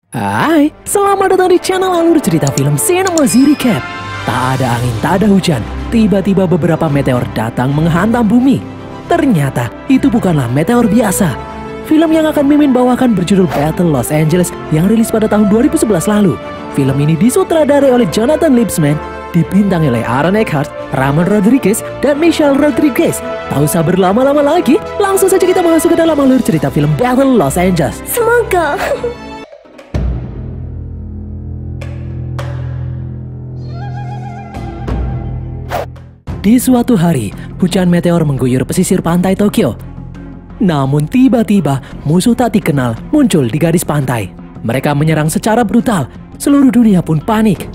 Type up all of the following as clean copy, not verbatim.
Hai, selamat datang di channel Alur Cerita Film Cinema Recap. Tak ada angin, tak ada hujan, tiba-tiba beberapa meteor datang menghantam bumi. Ternyata itu bukanlah meteor biasa. Film yang akan Mimin bawakan berjudul Battle Los Angeles yang rilis pada tahun 2011 lalu. Film ini disutradarai oleh Jonathan Liebsman, dibintangi oleh Aaron Eckhart, Ramon Rodriguez, dan Michelle Rodriguez. Tak usah berlama-lama lagi, langsung saja kita masuk ke dalam alur cerita film Battle Los Angeles. Semoga. Di suatu hari, hujan meteor mengguyur pesisir pantai Tokyo. Namun tiba-tiba, musuh tak dikenal muncul di garis pantai. Mereka menyerang secara brutal, seluruh dunia pun panik.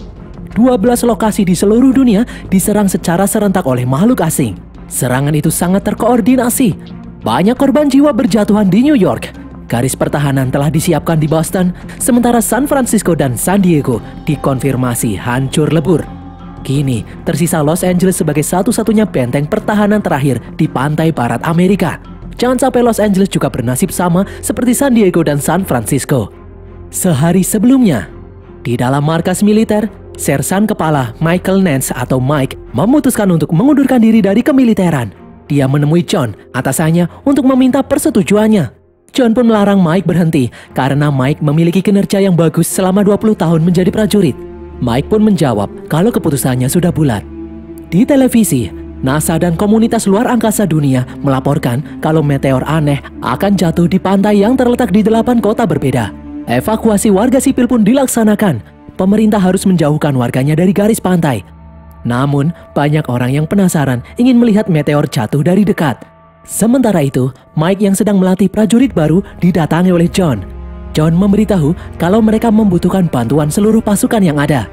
12 lokasi di seluruh dunia diserang secara serentak oleh makhluk asing. Serangan itu sangat terkoordinasi. Banyak korban jiwa berjatuhan di New York. Garis pertahanan telah disiapkan di Boston, sementara San Francisco dan San Diego dikonfirmasi hancur lebur. Kini, tersisa Los Angeles sebagai satu-satunya benteng pertahanan terakhir di pantai barat Amerika. Jangan sampai Los Angeles juga bernasib sama seperti San Diego dan San Francisco. Sehari sebelumnya, di dalam markas militer, Sersan Kepala Michael Nance atau Mike memutuskan untuk mengundurkan diri dari kemiliteran. Dia menemui John, atasannya, untuk meminta persetujuannya. John pun melarang Mike berhenti karena Mike memiliki kinerja yang bagus selama 20 tahun menjadi prajurit. Mike pun menjawab kalau keputusannya sudah bulat. Di televisi, NASA dan komunitas luar angkasa dunia melaporkan kalau meteor aneh akan jatuh di pantai yang terletak di 8 kota berbeda. Evakuasi warga sipil pun dilaksanakan. Pemerintah harus menjauhkan warganya dari garis pantai. Namun, banyak orang yang penasaran ingin melihat meteor jatuh dari dekat. Sementara itu, Mike yang sedang melatih prajurit baru didatangi oleh John. John memberitahu kalau mereka membutuhkan bantuan seluruh pasukan yang ada.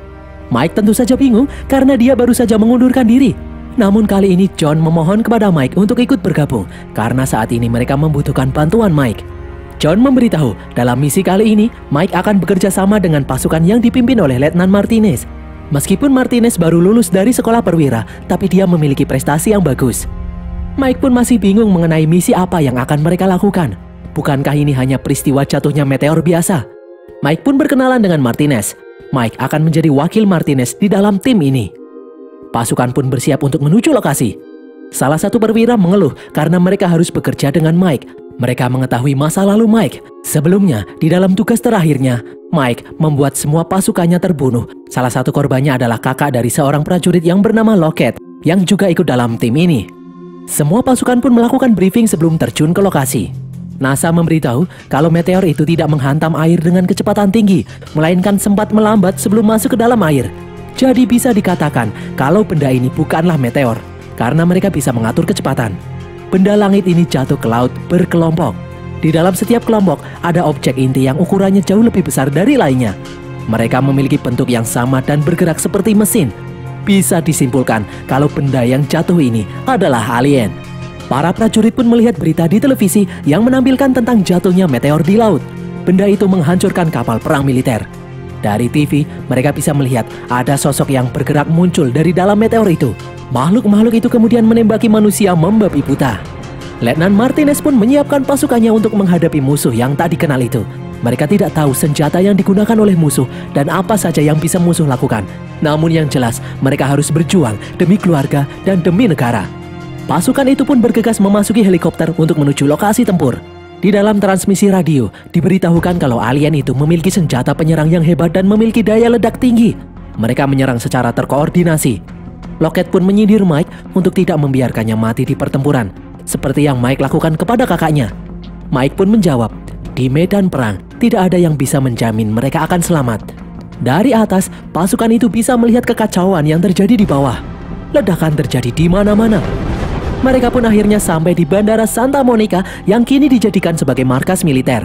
Mike tentu saja bingung karena dia baru saja mengundurkan diri. Namun kali ini John memohon kepada Mike untuk ikut bergabung karena saat ini mereka membutuhkan bantuan Mike. John memberitahu dalam misi kali ini Mike akan bekerja sama dengan pasukan yang dipimpin oleh Letnan Martinez. Meskipun Martinez baru lulus dari sekolah perwira, tapi dia memiliki prestasi yang bagus. Mike pun masih bingung mengenai misi apa yang akan mereka lakukan. Bukankah ini hanya peristiwa jatuhnya meteor biasa? Mike pun berkenalan dengan Martinez. Mike akan menjadi wakil Martinez di dalam tim ini. Pasukan pun bersiap untuk menuju lokasi. Salah satu perwira mengeluh karena mereka harus bekerja dengan Mike. Mereka mengetahui masa lalu Mike. Sebelumnya, di dalam tugas terakhirnya, Mike membuat semua pasukannya terbunuh. Salah satu korbannya adalah kakak dari seorang prajurit yang bernama Lockett, yang juga ikut dalam tim ini. Semua pasukan pun melakukan briefing sebelum terjun ke lokasi. NASA memberitahu kalau meteor itu tidak menghantam air dengan kecepatan tinggi, melainkan sempat melambat sebelum masuk ke dalam air. Jadi bisa dikatakan kalau benda ini bukanlah meteor, karena mereka bisa mengatur kecepatan. Benda langit ini jatuh ke laut berkelompok. Di dalam setiap kelompok ada objek inti yang ukurannya jauh lebih besar dari lainnya. Mereka memiliki bentuk yang sama dan bergerak seperti mesin. Bisa disimpulkan kalau benda yang jatuh ini adalah alien. Para prajurit pun melihat berita di televisi yang menampilkan tentang jatuhnya meteor di laut. Benda itu menghancurkan kapal perang militer. Dari TV, mereka bisa melihat ada sosok yang bergerak muncul dari dalam meteor itu. Makhluk-makhluk itu kemudian menembaki manusia membabi buta. Letnan Martinez pun menyiapkan pasukannya untuk menghadapi musuh yang tak dikenal itu. Mereka tidak tahu senjata yang digunakan oleh musuh dan apa saja yang bisa musuh lakukan. Namun yang jelas, mereka harus berjuang demi keluarga dan demi negara. Pasukan itu pun bergegas memasuki helikopter untuk menuju lokasi tempur. Di dalam transmisi radio, diberitahukan kalau alien itu memiliki senjata penyerang yang hebat dan memiliki daya ledak tinggi. Mereka menyerang secara terkoordinasi. Lockett pun menyindir Mike untuk tidak membiarkannya mati di pertempuran, seperti yang Mike lakukan kepada kakaknya. Mike pun menjawab, di medan perang tidak ada yang bisa menjamin mereka akan selamat. Dari atas, pasukan itu bisa melihat kekacauan yang terjadi di bawah. Ledakan terjadi di mana-mana. Mereka pun akhirnya sampai di Bandara Santa Monica yang kini dijadikan sebagai markas militer.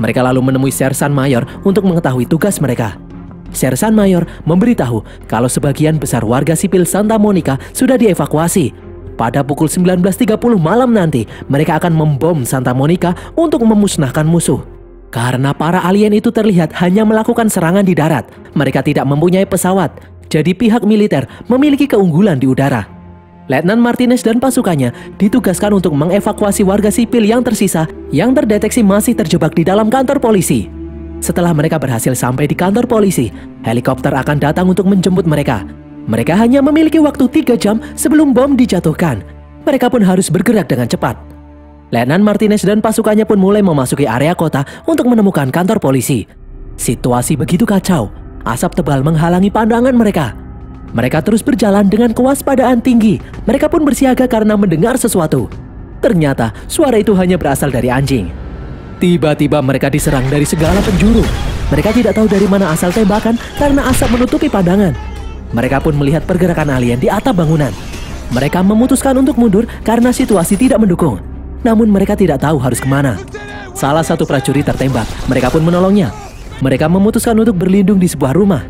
Mereka lalu menemui Sersan Mayor untuk mengetahui tugas mereka. Sersan Mayor memberitahu kalau sebagian besar warga sipil Santa Monica sudah dievakuasi. Pada pukul 19.30 malam nanti, mereka akan membom Santa Monica untuk memusnahkan musuh. Karena para alien itu terlihat hanya melakukan serangan di darat, mereka tidak mempunyai pesawat. Jadi pihak militer memiliki keunggulan di udara. Letnan Martinez dan pasukannya ditugaskan untuk mengevakuasi warga sipil yang tersisa yang terdeteksi masih terjebak di dalam kantor polisi. Setelah mereka berhasil sampai di kantor polisi, helikopter akan datang untuk menjemput mereka. Mereka hanya memiliki waktu 3 jam sebelum bom dijatuhkan. Mereka pun harus bergerak dengan cepat. Letnan Martinez dan pasukannya pun mulai memasuki area kota untuk menemukan kantor polisi. Situasi begitu kacau, asap tebal menghalangi pandangan mereka. Mereka terus berjalan dengan kewaspadaan tinggi. Mereka pun bersiaga karena mendengar sesuatu. Ternyata suara itu hanya berasal dari anjing. Tiba-tiba mereka diserang dari segala penjuru. Mereka tidak tahu dari mana asal tembakan karena asap menutupi pandangan. Mereka pun melihat pergerakan alien di atap bangunan. Mereka memutuskan untuk mundur karena situasi tidak mendukung. Namun mereka tidak tahu harus kemana. Salah satu prajurit tertembak. Mereka pun menolongnya. Mereka memutuskan untuk berlindung di sebuah rumah.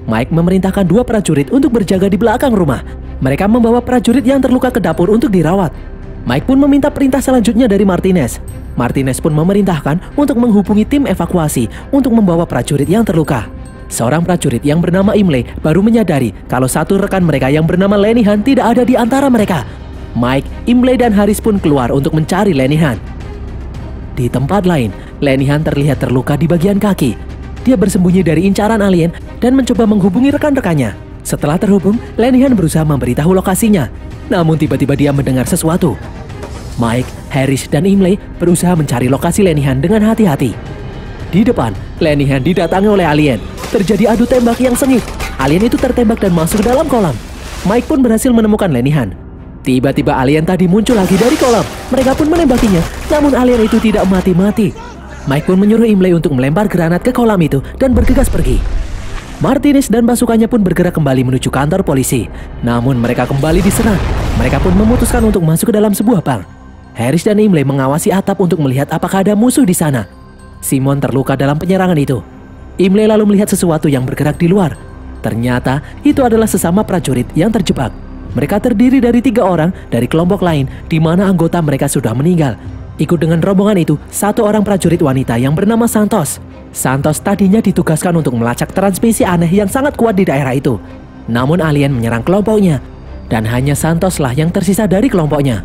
Mike memerintahkan 2 prajurit untuk berjaga di belakang rumah. Mereka membawa prajurit yang terluka ke dapur untuk dirawat. Mike pun meminta perintah selanjutnya dari Martinez. Martinez pun memerintahkan untuk menghubungi tim evakuasi untuk membawa prajurit yang terluka. Seorang prajurit yang bernama Imlay baru menyadari kalau satu rekan mereka yang bernama Lenihan tidak ada di antara mereka. Mike, Imlay, dan Harris pun keluar untuk mencari Lenihan. Di tempat lain, Lenihan terlihat terluka di bagian kaki. Dia bersembunyi dari incaran alien dan mencoba menghubungi rekan-rekannya. Setelah terhubung, Lenihan berusaha memberitahu lokasinya. Namun tiba-tiba dia mendengar sesuatu. Mike, Harris, dan Imlay berusaha mencari lokasi Lenihan dengan hati-hati. Di depan, Lenihan didatangi oleh alien. Terjadi adu tembak yang sengit. Alien itu tertembak dan masuk ke dalam kolam. Mike pun berhasil menemukan Lenihan. Tiba-tiba alien tadi muncul lagi dari kolam. Mereka pun menembakinya, namun alien itu tidak mati-mati. Mike pun menyuruh Imlay untuk melempar granat ke kolam itu dan bergegas pergi. Martinez dan pasukannya pun bergerak kembali menuju kantor polisi. Namun mereka kembali diserang. Mereka pun memutuskan untuk masuk ke dalam sebuah bank. Harris dan Imlay mengawasi atap untuk melihat apakah ada musuh di sana. Simon terluka dalam penyerangan itu. Imlay lalu melihat sesuatu yang bergerak di luar. Ternyata itu adalah sesama prajurit yang terjebak. Mereka terdiri dari 3 orang dari kelompok lain di mana anggota mereka sudah meninggal. Ikut dengan rombongan itu, 1 orang prajurit wanita yang bernama Santos. Santos tadinya ditugaskan untuk melacak transmisi aneh yang sangat kuat di daerah itu. Namun alien menyerang kelompoknya. Dan hanya Santoslah yang tersisa dari kelompoknya.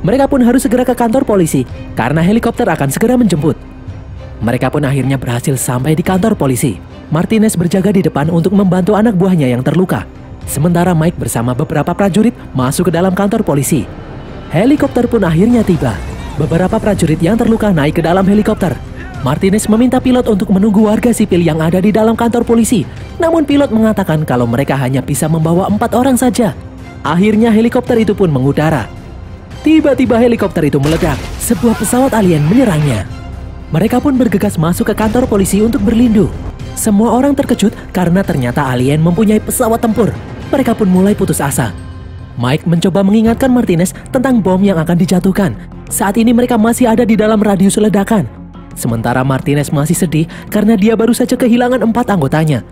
Mereka pun harus segera ke kantor polisi karena helikopter akan segera menjemput. Mereka pun akhirnya berhasil sampai di kantor polisi. Martinez berjaga di depan untuk membantu anak buahnya yang terluka. Sementara Mike bersama beberapa prajurit masuk ke dalam kantor polisi. Helikopter pun akhirnya tiba. Beberapa prajurit yang terluka naik ke dalam helikopter. Martinez meminta pilot untuk menunggu warga sipil yang ada di dalam kantor polisi. Namun pilot mengatakan kalau mereka hanya bisa membawa 4 orang saja. Akhirnya helikopter itu pun mengudara. Tiba-tiba helikopter itu meledak. Sebuah pesawat alien menyerangnya. Mereka pun bergegas masuk ke kantor polisi untuk berlindung. Semua orang terkejut karena ternyata alien mempunyai pesawat tempur. Mereka pun mulai putus asa. Mike mencoba mengingatkan Martinez tentang bom yang akan dijatuhkan. Saat ini mereka masih ada di dalam radius ledakan. Sementara Martinez masih sedih karena dia baru saja kehilangan 4 anggotanya.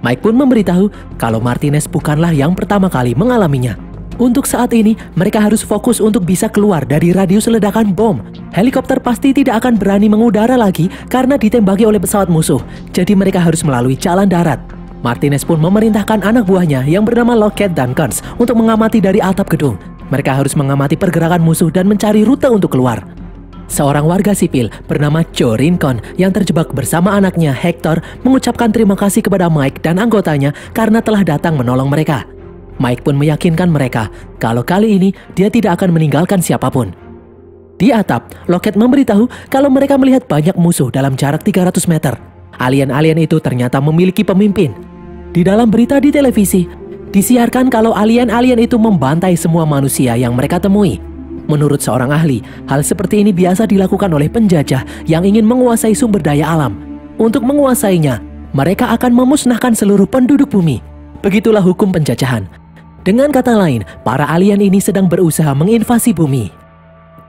Mike pun memberitahu kalau Martinez bukanlah yang pertama kali mengalaminya. Untuk saat ini, mereka harus fokus untuk bisa keluar dari radius ledakan bom. Helikopter pasti tidak akan berani mengudara lagi karena ditembaki oleh pesawat musuh. Jadi mereka harus melalui jalan darat. Martinez pun memerintahkan anak buahnya yang bernama Lockett dan Kearns untuk mengamati dari atap gedung. Mereka harus mengamati pergerakan musuh dan mencari rute untuk keluar. Seorang warga sipil bernama Joe Rincon yang terjebak bersama anaknya Hector mengucapkan terima kasih kepada Mike dan anggotanya karena telah datang menolong mereka. Mike pun meyakinkan mereka kalau kali ini dia tidak akan meninggalkan siapapun. Di atap, Lockett memberitahu kalau mereka melihat banyak musuh dalam jarak 300 meter. Alien-alien itu ternyata memiliki pemimpin. Di dalam berita di televisi, disiarkan kalau alien-alien itu membantai semua manusia yang mereka temui. Menurut seorang ahli, hal seperti ini biasa dilakukan oleh penjajah yang ingin menguasai sumber daya alam. Untuk menguasainya, mereka akan memusnahkan seluruh penduduk bumi. Begitulah hukum penjajahan. Dengan kata lain, para alien ini sedang berusaha menginvasi bumi.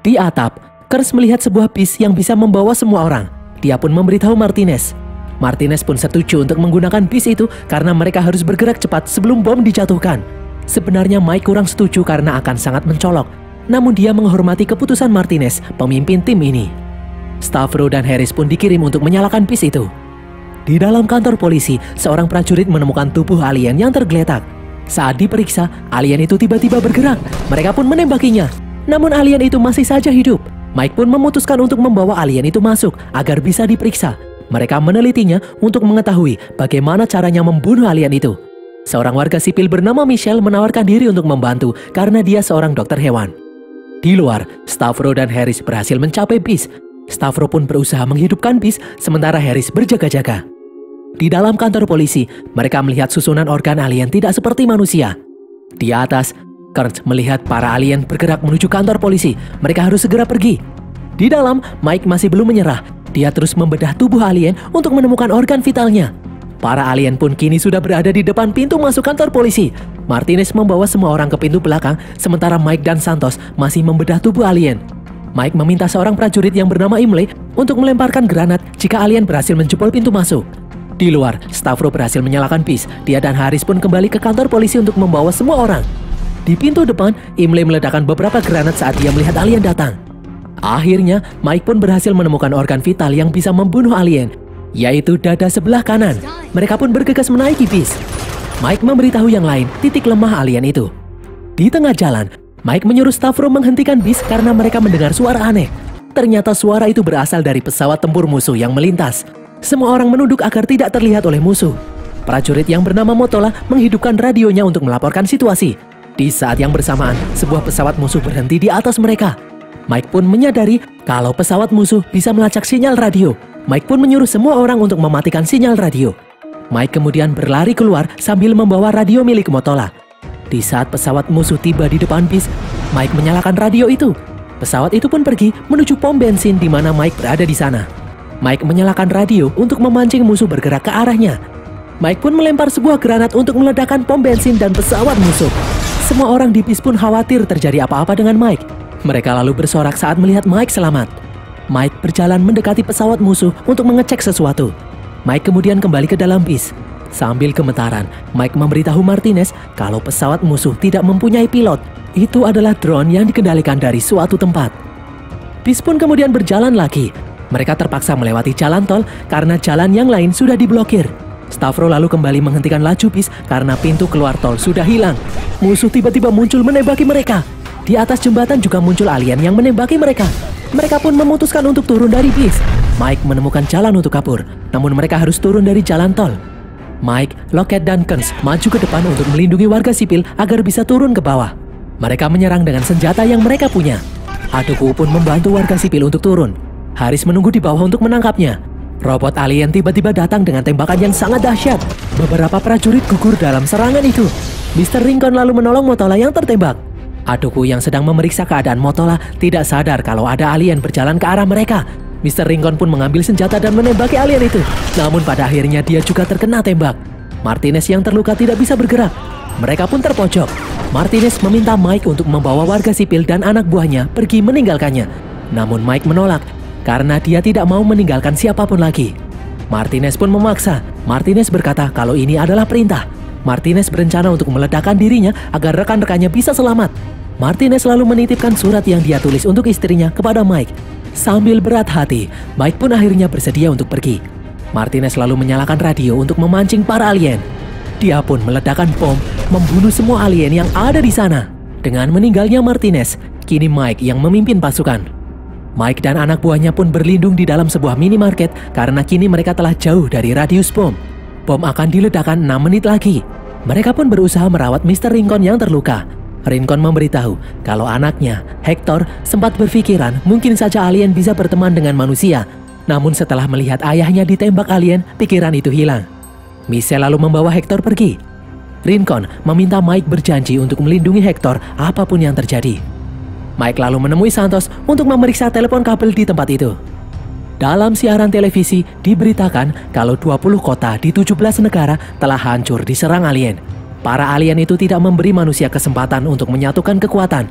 Di atap, Kearns melihat sebuah bis yang bisa membawa semua orang. Dia pun memberitahu Martinez. Martinez pun setuju untuk menggunakan bis itu karena mereka harus bergerak cepat sebelum bom dijatuhkan. Sebenarnya Mike kurang setuju karena akan sangat mencolok. Namun dia menghormati keputusan Martinez, pemimpin tim ini. Stavro dan Harris pun dikirim untuk menyalakan bis itu. Di dalam kantor polisi, seorang prajurit menemukan tubuh alien yang tergeletak. Saat diperiksa, alien itu tiba-tiba bergerak. Mereka pun menembakinya. Namun alien itu masih saja hidup. Mike pun memutuskan untuk membawa alien itu masuk agar bisa diperiksa. Mereka menelitinya untuk mengetahui bagaimana caranya membunuh alien itu. Seorang warga sipil bernama Michelle menawarkan diri untuk membantu karena dia seorang dokter hewan. Di luar, Stavro dan Harris berhasil mencapai bis. Stavro pun berusaha menghidupkan bis, sementara Harris berjaga-jaga. Di dalam kantor polisi, mereka melihat susunan organ alien tidak seperti manusia. Di atas, Kurt melihat para alien bergerak menuju kantor polisi. Mereka harus segera pergi. Di dalam, Mike masih belum menyerah. Dia terus membedah tubuh alien untuk menemukan organ vitalnya. Para alien pun kini sudah berada di depan pintu masuk kantor polisi. Martinez membawa semua orang ke pintu belakang, sementara Mike dan Santos masih membedah tubuh alien. Mike meminta seorang prajurit yang bernama Imlay untuk melemparkan granat jika alien berhasil menjebol pintu masuk. Di luar, Stavro berhasil menyalakan bis. Dia dan Harris pun kembali ke kantor polisi untuk membawa semua orang. Di pintu depan, Imlay meledakkan beberapa granat saat dia melihat alien datang. Akhirnya, Mike pun berhasil menemukan organ vital yang bisa membunuh alien, yaitu dada sebelah kanan. Mereka pun bergegas menaiki bis. Mike memberitahu yang lain titik lemah alien itu. Di tengah jalan, Mike menyuruh Stavro menghentikan bis karena mereka mendengar suara aneh. Ternyata suara itu berasal dari pesawat tempur musuh yang melintas. Semua orang menunduk agar tidak terlihat oleh musuh. Prajurit yang bernama Motola menghidupkan radionya untuk melaporkan situasi. Di saat yang bersamaan, sebuah pesawat musuh berhenti di atas mereka. Mike pun menyadari kalau pesawat musuh bisa melacak sinyal radio. Mike pun menyuruh semua orang untuk mematikan sinyal radio. Mike kemudian berlari keluar sambil membawa radio milik Motola. Di saat pesawat musuh tiba di depan bis, Mike menyalakan radio itu. Pesawat itu pun pergi menuju pom bensin di mana Mike berada di sana. Mike menyalakan radio untuk memancing musuh bergerak ke arahnya. Mike pun melempar sebuah granat untuk meledakkan pom bensin dan pesawat musuh. Semua orang di bis pun khawatir terjadi apa-apa dengan Mike. Mereka lalu bersorak saat melihat Mike selamat. Mike berjalan mendekati pesawat musuh untuk mengecek sesuatu. Mike kemudian kembali ke dalam bis. Sambil gemetaran, Mike memberitahu Martinez kalau pesawat musuh tidak mempunyai pilot. Itu adalah drone yang dikendalikan dari suatu tempat. Bis pun kemudian berjalan lagi. Mereka terpaksa melewati jalan tol karena jalan yang lain sudah diblokir. Stavro lalu kembali menghentikan laju bis karena pintu keluar tol sudah hilang. Musuh tiba-tiba muncul menembaki mereka. Di atas jembatan juga muncul alien yang menembaki mereka. Mereka pun memutuskan untuk turun dari bis. Mike menemukan jalan untuk kabur, namun mereka harus turun dari jalan tol. Mike, Lockett, dan Kearns maju ke depan untuk melindungi warga sipil agar bisa turun ke bawah. Mereka menyerang dengan senjata yang mereka punya. Aduku pun membantu warga sipil untuk turun. Harris menunggu di bawah untuk menangkapnya. Robot alien tiba-tiba datang dengan tembakan yang sangat dahsyat. Beberapa prajurit gugur dalam serangan itu. Mr. Rincon lalu menolong Motola yang tertembak. Aduku yang sedang memeriksa keadaan Motola tidak sadar kalau ada alien berjalan ke arah mereka. Mr. Rincon pun mengambil senjata dan menembaki alien itu. Namun pada akhirnya dia juga terkena tembak. Martinez yang terluka tidak bisa bergerak. Mereka pun terpojok. Martinez meminta Mike untuk membawa warga sipil dan anak buahnya pergi meninggalkannya. Namun Mike menolak karena dia tidak mau meninggalkan siapapun lagi. Martinez pun memaksa. Martinez berkata kalau ini adalah perintah. Martinez berencana untuk meledakkan dirinya agar rekan-rekannya bisa selamat. Martinez lalu menitipkan surat yang dia tulis untuk istrinya kepada Mike. Sambil berat hati, Mike pun akhirnya bersedia untuk pergi. Martinez lalu menyalakan radio untuk memancing para alien. Dia pun meledakkan bom, membunuh semua alien yang ada di sana. Dengan meninggalnya Martinez, kini Mike yang memimpin pasukan. Mike dan anak buahnya pun berlindung di dalam sebuah minimarket karena kini mereka telah jauh dari radius bom. Bom akan diledakkan 6 menit lagi. Mereka pun berusaha merawat Mr. Rincon yang terluka. Rincon memberitahu kalau anaknya, Hector, sempat berpikiran mungkin saja alien bisa berteman dengan manusia. Namun setelah melihat ayahnya ditembak alien, pikiran itu hilang. Michelle lalu membawa Hector pergi. Rincon meminta Mike berjanji untuk melindungi Hector apapun yang terjadi. Mike lalu menemui Santos untuk memeriksa telepon kabel di tempat itu. Dalam siaran televisi diberitakan kalau 20 kota di 17 negara telah hancur diserang alien. Para alien itu tidak memberi manusia kesempatan untuk menyatukan kekuatan.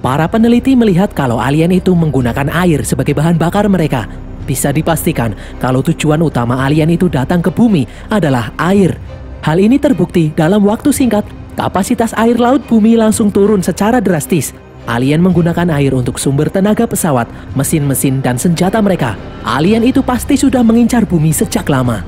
Para peneliti melihat kalau alien itu menggunakan air sebagai bahan bakar mereka. Bisa dipastikan kalau tujuan utama alien itu datang ke bumi adalah air. Hal ini terbukti dalam waktu singkat, kapasitas air laut bumi langsung turun secara drastis. Alien menggunakan air untuk sumber tenaga pesawat, mesin-mesin, dan senjata mereka. Alien itu pasti sudah mengincar bumi sejak lama.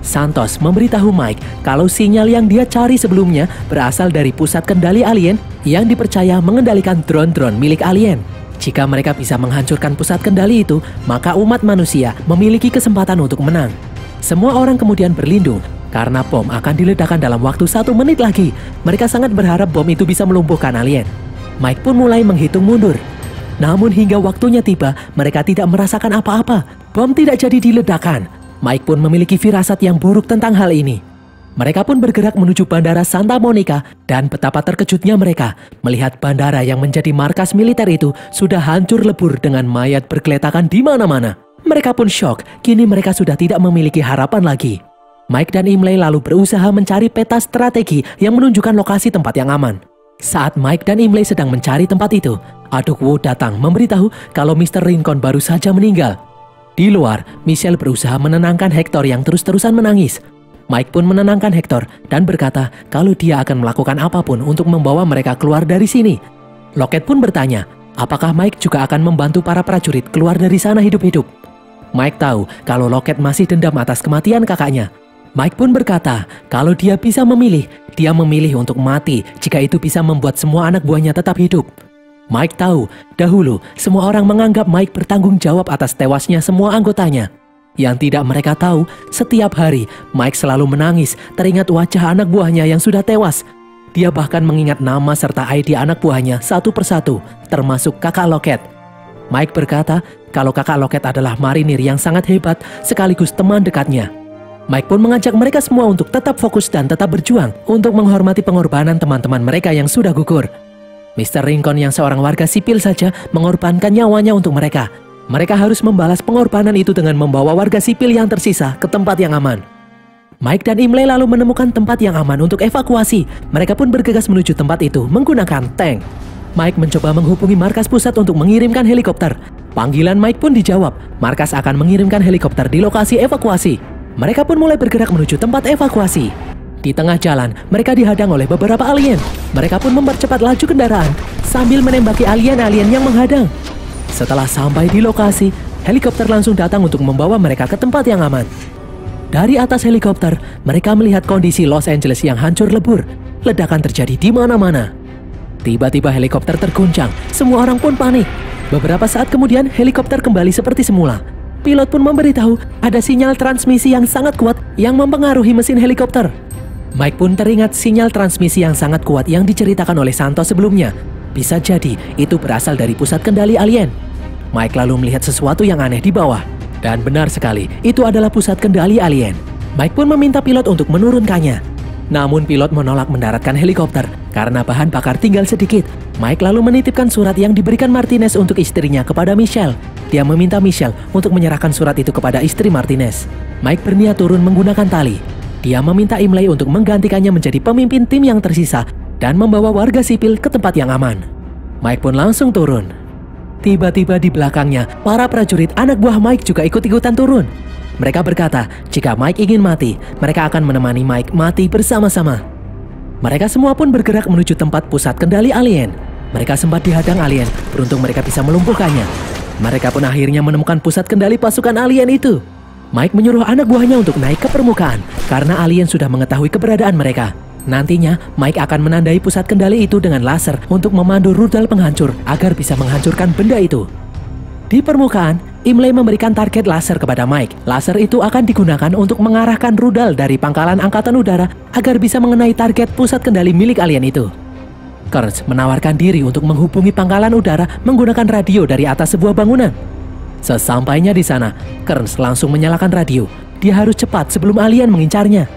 Santos memberitahu Mike kalau sinyal yang dia cari sebelumnya berasal dari pusat kendali alien yang dipercaya mengendalikan drone-drone milik alien. Jika mereka bisa menghancurkan pusat kendali itu, maka umat manusia memiliki kesempatan untuk menang. Semua orang kemudian berlindung, karena bom akan diledakkan dalam waktu 1 menit lagi. Mereka sangat berharap bom itu bisa melumpuhkan alien. Mike pun mulai menghitung mundur. Namun hingga waktunya tiba, mereka tidak merasakan apa-apa. Bom tidak jadi diledakkan. Mike pun memiliki firasat yang buruk tentang hal ini. Mereka pun bergerak menuju Bandara Santa Monica, dan betapa terkejutnya mereka melihat bandara yang menjadi markas militer itu sudah hancur lebur dengan mayat bergeletakan di mana-mana. Mereka pun syok, kini mereka sudah tidak memiliki harapan lagi. Mike dan Imlay lalu berusaha mencari peta strategi yang menunjukkan lokasi tempat yang aman. Saat Mike dan Imlay sedang mencari tempat itu, Aduk Wu datang memberitahu kalau Mr. Rincon baru saja meninggal. Di luar, Michelle berusaha menenangkan Hector yang terus-terusan menangis. Mike pun menenangkan Hector dan berkata kalau dia akan melakukan apapun untuk membawa mereka keluar dari sini. Lockett pun bertanya, apakah Mike juga akan membantu para prajurit keluar dari sana hidup-hidup? Mike tahu kalau Lockett masih dendam atas kematian kakaknya. Mike pun berkata kalau dia bisa memilih, dia memilih untuk mati jika itu bisa membuat semua anak buahnya tetap hidup. Mike tahu, dahulu semua orang menganggap Mike bertanggung jawab atas tewasnya semua anggotanya. Yang tidak mereka tahu, setiap hari Mike selalu menangis teringat wajah anak buahnya yang sudah tewas. Dia bahkan mengingat nama serta ID anak buahnya satu persatu, termasuk kakak Lockett. Mike berkata kalau kakak Lockett adalah marinir yang sangat hebat sekaligus teman dekatnya. Mike pun mengajak mereka semua untuk tetap fokus dan tetap berjuang untuk menghormati pengorbanan teman-teman mereka yang sudah gugur. Mr. Rincon yang seorang warga sipil saja mengorbankan nyawanya untuk mereka. Mereka harus membalas pengorbanan itu dengan membawa warga sipil yang tersisa ke tempat yang aman. Mike dan Imlay lalu menemukan tempat yang aman untuk evakuasi. Mereka pun bergegas menuju tempat itu menggunakan tank. Mike mencoba menghubungi markas pusat untuk mengirimkan helikopter. Panggilan Mike pun dijawab. Markas akan mengirimkan helikopter di lokasi evakuasi. Mereka pun mulai bergerak menuju tempat evakuasi. Di tengah jalan, mereka dihadang oleh beberapa alien. Mereka pun mempercepat laju kendaraan sambil menembaki alien-alien yang menghadang. Setelah sampai di lokasi, helikopter langsung datang untuk membawa mereka ke tempat yang aman. Dari atas helikopter, mereka melihat kondisi Los Angeles yang hancur lebur. Ledakan terjadi di mana-mana. Tiba-tiba helikopter terguncang, semua orang pun panik. Beberapa saat kemudian, helikopter kembali seperti semula. Pilot pun memberitahu ada sinyal transmisi yang sangat kuat yang mempengaruhi mesin helikopter. Mike pun teringat sinyal transmisi yang sangat kuat yang diceritakan oleh Santos sebelumnya. Bisa jadi itu berasal dari pusat kendali alien. Mike lalu melihat sesuatu yang aneh di bawah. Dan benar sekali, itu adalah pusat kendali alien. Mike pun meminta pilot untuk menurunkannya. Namun pilot menolak mendaratkan helikopter karena bahan bakar tinggal sedikit. Mike lalu menitipkan surat yang diberikan Martinez untuk istrinya kepada Michelle. Dia meminta Michelle untuk menyerahkan surat itu kepada istri Martinez. Mike berniat turun menggunakan tali. Dia meminta Imlay untuk menggantikannya menjadi pemimpin tim yang tersisa dan membawa warga sipil ke tempat yang aman. Mike pun langsung turun. Tiba-tiba di belakangnya, para prajurit anak buah Mike juga ikut-ikutan turun. Mereka berkata, jika Mike ingin mati, mereka akan menemani Mike mati bersama-sama. Mereka semua pun bergerak menuju tempat pusat kendali alien. Mereka sempat dihadang alien, beruntung mereka bisa melumpuhkannya. Mereka pun akhirnya menemukan pusat kendali pasukan alien itu. Mike menyuruh anak buahnya untuk naik ke permukaan, karena alien sudah mengetahui keberadaan mereka. Nantinya, Mike akan menandai pusat kendali itu dengan laser untuk memandu rudal penghancur agar bisa menghancurkan benda itu. Di permukaan, Imlay memberikan target laser kepada Mike. Laser itu akan digunakan untuk mengarahkan rudal dari pangkalan angkatan udara agar bisa mengenai target pusat kendali milik alien itu. Kurtz menawarkan diri untuk menghubungi pangkalan udara menggunakan radio dari atas sebuah bangunan. Sesampainya di sana, Kurtz langsung menyalakan radio. Dia harus cepat sebelum alien mengincarnya.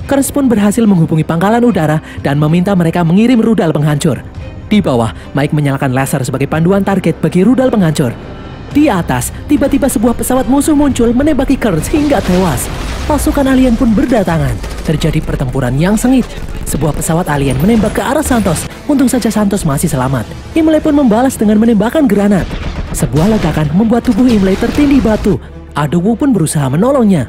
Kurtz pun berhasil menghubungi pangkalan udara dan meminta mereka mengirim rudal penghancur. Di bawah, Mike menyalakan laser sebagai panduan target bagi rudal penghancur. Di atas, tiba-tiba sebuah pesawat musuh muncul menembaki Kurtz hingga tewas. Pasukan alien pun berdatangan. Terjadi pertempuran yang sengit. Sebuah pesawat alien menembak ke arah Santos. Untung saja Santos masih selamat. Imlay pun membalas dengan menembakkan granat. Sebuah ledakan membuat tubuh Imlay tertindih batu. Aduk Wu pun berusaha menolongnya.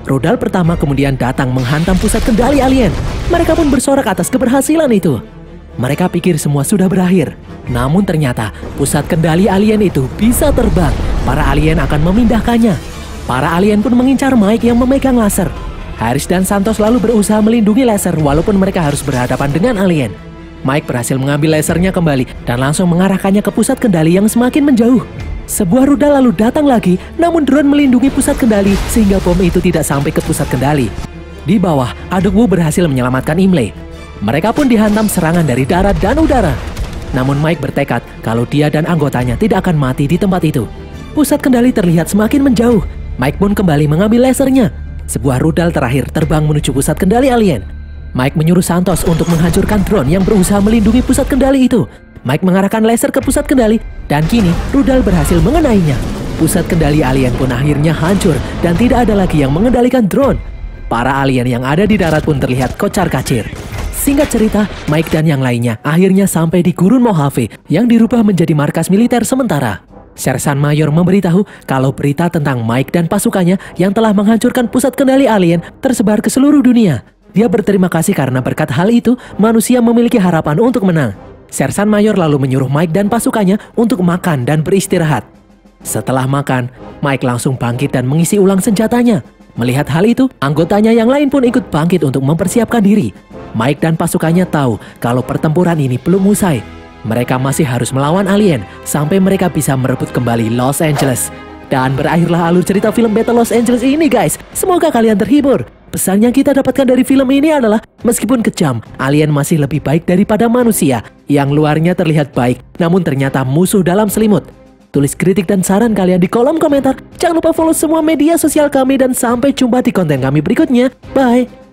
Rudal pertama kemudian datang menghantam pusat kendali alien. Mereka pun bersorak atas keberhasilan itu. Mereka pikir semua sudah berakhir. Namun ternyata pusat kendali alien itu bisa terbang. Para alien akan memindahkannya. Para alien pun mengincar Mike yang memegang laser. Harris dan Santos lalu berusaha melindungi laser walaupun mereka harus berhadapan dengan alien. Mike berhasil mengambil lasernya kembali dan langsung mengarahkannya ke pusat kendali yang semakin menjauh. Sebuah rudal lalu datang lagi, namun drone melindungi pusat kendali sehingga bom itu tidak sampai ke pusat kendali. Di bawah, Aduk Wu berhasil menyelamatkan Imlay. Mereka pun dihantam serangan dari darat dan udara. Namun Mike bertekad kalau dia dan anggotanya tidak akan mati di tempat itu. Pusat kendali terlihat semakin menjauh. Mike pun kembali mengambil lasernya. Sebuah rudal terakhir terbang menuju pusat kendali alien. Mike menyuruh Santos untuk menghancurkan drone yang berusaha melindungi pusat kendali itu. Mike mengarahkan laser ke pusat kendali dan kini rudal berhasil mengenainya. Pusat kendali alien pun akhirnya hancur dan tidak ada lagi yang mengendalikan drone. Para alien yang ada di darat pun terlihat kocar-kacir. Singkat cerita, Mike dan yang lainnya akhirnya sampai di Gurun Mojave yang dirubah menjadi markas militer sementara. Sersan Mayor memberitahu kalau berita tentang Mike dan pasukannya yang telah menghancurkan pusat kendali alien tersebar ke seluruh dunia. Dia berterima kasih karena berkat hal itu, manusia memiliki harapan untuk menang. Sersan Mayor lalu menyuruh Mike dan pasukannya untuk makan dan beristirahat. Setelah makan, Mike langsung bangkit dan mengisi ulang senjatanya. Melihat hal itu, anggotanya yang lain pun ikut bangkit untuk mempersiapkan diri. Mike dan pasukannya tahu kalau pertempuran ini belum usai. Mereka masih harus melawan alien sampai mereka bisa merebut kembali Los Angeles. Dan berakhirlah alur cerita film Battle Los Angeles ini guys. Semoga kalian terhibur. Pesan yang kita dapatkan dari film ini adalah meskipun kejam, alien masih lebih baik daripada manusia yang luarnya terlihat baik namun ternyata musuh dalam selimut. Tulis kritik dan saran kalian di kolom komentar. Jangan lupa follow semua media sosial kami dan sampai jumpa di konten kami berikutnya. Bye!